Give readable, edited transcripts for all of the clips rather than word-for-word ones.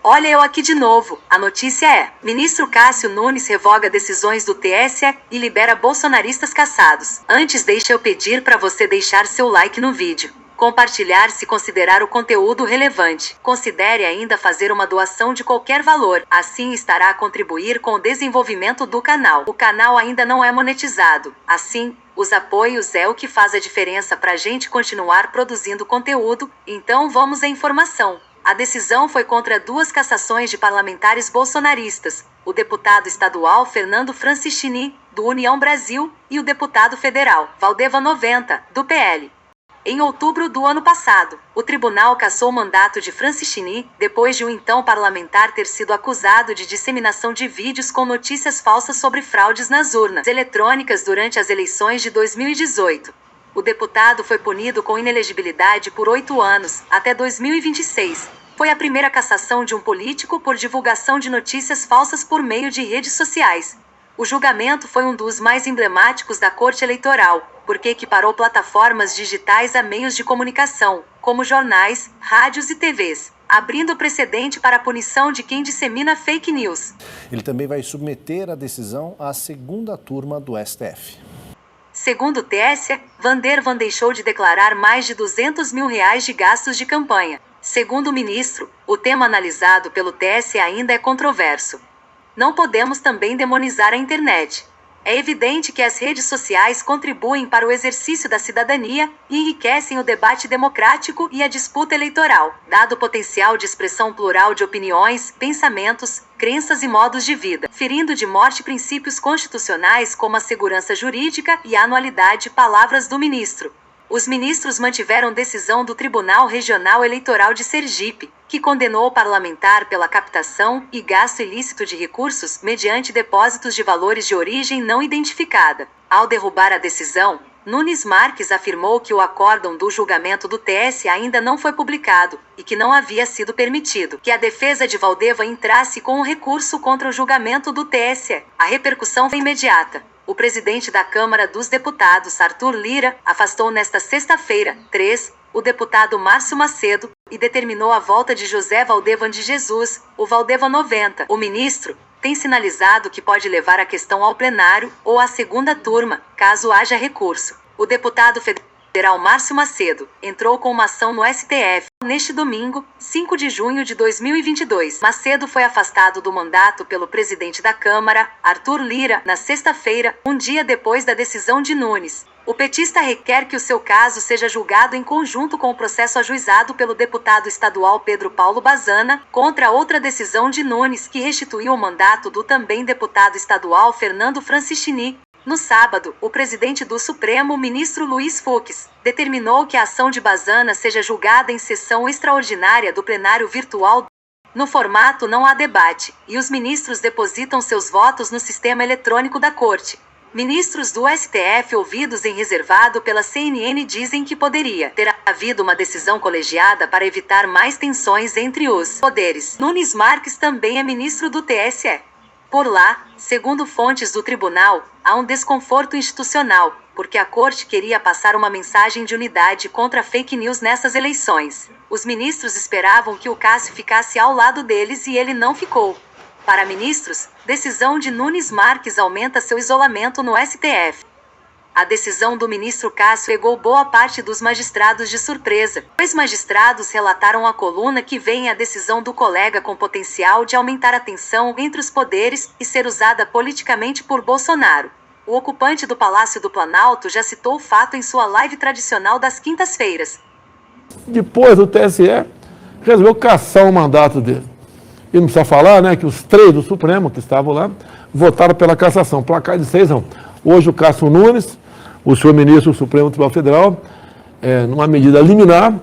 Olha eu aqui de novo. A notícia é: ministro Cássio Nunes revoga decisões do TSE e libera bolsonaristas caçados. Antes deixa eu pedir para você deixar seu like no vídeo. Compartilhar se considerar o conteúdo relevante. Considere ainda fazer uma doação de qualquer valor. Assim estará a contribuir com o desenvolvimento do canal. O canal ainda não é monetizado. Assim, os apoios é o que faz a diferença para a gente continuar produzindo conteúdo. Então vamos à informação. A decisão foi contra 2 cassações de parlamentares bolsonaristas, o deputado estadual Fernando Francischini, do União Brasil, e o deputado federal Valdeva 90, do PL. Em outubro do ano passado, o tribunal cassou o mandato de Francischini, depois de um então parlamentar ter sido acusado de disseminação de vídeos com notícias falsas sobre fraudes nas urnas eletrônicas durante as eleições de 2018. O deputado foi punido com inelegibilidade por 8 anos, até 2026. Foi a primeira cassação de um político por divulgação de notícias falsas por meio de redes sociais. O julgamento foi um dos mais emblemáticos da Corte Eleitoral, porque equiparou plataformas digitais a meios de comunicação, como jornais, rádios e TVs, abrindo precedente para a punição de quem dissemina fake news. Ele também vai submeter a decisão à segunda turma do STF. Segundo o TSE, Vandervan deixou de declarar mais de R$200 mil de gastos de campanha. Segundo o ministro, o tema analisado pelo TSE ainda é controverso. Não podemos também demonizar a internet. É evidente que as redes sociais contribuem para o exercício da cidadania e enriquecem o debate democrático e a disputa eleitoral, dado o potencial de expressão plural de opiniões, pensamentos, crenças e modos de vida, ferindo de morte princípios constitucionais como a segurança jurídica e a anualidade, palavras do ministro. Os ministros mantiveram decisão do Tribunal Regional Eleitoral de Sergipe, que condenou o parlamentar pela captação e gasto ilícito de recursos mediante depósitos de valores de origem não identificada. Ao derrubar a decisão, Nunes Marques afirmou que o acórdão do julgamento do TSE ainda não foi publicado e que não havia sido permitido que a defesa de Valdeva entrasse com um recurso contra o julgamento do TSE. A repercussão foi imediata. O presidente da Câmara dos Deputados, Arthur Lira, afastou nesta sexta-feira, 3, o deputado Márcio Macedo, e determinou a volta de José Valdevan de Jesus, o Valdeva 90. O ministro tem sinalizado que pode levar a questão ao plenário ou à segunda turma, caso haja recurso. O deputado federal Márcio Macedo entrou com uma ação no STF neste domingo, 5 de junho de 2022. Macedo foi afastado do mandato pelo presidente da Câmara, Arthur Lira, na sexta-feira, um dia depois da decisão de Nunes. O petista requer que o seu caso seja julgado em conjunto com o processo ajuizado pelo deputado estadual Pedro Paulo Bazana, contra outra decisão de Nunes que restituiu o mandato do também deputado estadual Fernando Francischini. No sábado, o presidente do Supremo, ministro Luiz Fux, determinou que a ação de Bazana seja julgada em sessão extraordinária do plenário virtual. No formato não há debate, e os ministros depositam seus votos no sistema eletrônico da Corte. Ministros do STF ouvidos em reservado pela CNN dizem que poderia ter havido uma decisão colegiada para evitar mais tensões entre os poderes. Nunes Marques também é ministro do TSE. Por lá, segundo fontes do tribunal, há um desconforto institucional, porque a Corte queria passar uma mensagem de unidade contra fake news nessas eleições. Os ministros esperavam que o Cássio ficasse ao lado deles e ele não ficou. Para ministros, decisão de Nunes Marques aumenta seu isolamento no STF. A decisão do ministro Cássio pegou boa parte dos magistrados de surpresa. 2 magistrados relataram à coluna que veem a decisão do colega com potencial de aumentar a tensão entre os poderes e ser usada politicamente por Bolsonaro. O ocupante do Palácio do Planalto já citou o fato em sua live tradicional das quintas-feiras. Depois o TSE resolveu cassar o mandato dele. E não precisa falar, né, que os 3 do Supremo que estavam lá votaram pela cassação, placar de 6-1. Hoje o Cássio Nunes, o senhor ministro do Supremo Tribunal Federal, numa medida liminar,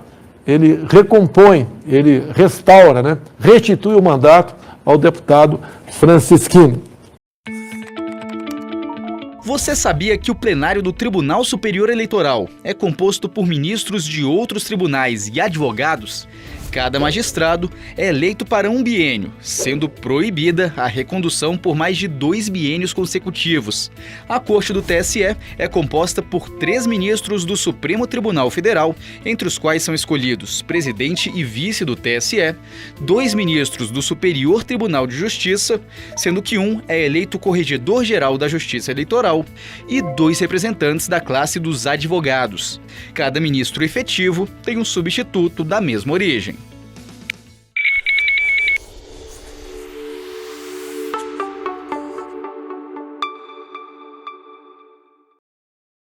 ele recompõe, ele restaura, né, restitui o mandato ao deputado Francischini. Você sabia que o plenário do Tribunal Superior Eleitoral é composto por ministros de outros tribunais e advogados? Cada magistrado é eleito para um biênio, sendo proibida a recondução por mais de 2 biênios consecutivos. A Corte do TSE é composta por 3 ministros do Supremo Tribunal Federal, entre os quais são escolhidos presidente e vice do TSE, 2 ministros do Superior Tribunal de Justiça, sendo que um é eleito corregedor-geral da Justiça Eleitoral, e 2 representantes da classe dos advogados. Cada ministro efetivo tem um substituto da mesma origem.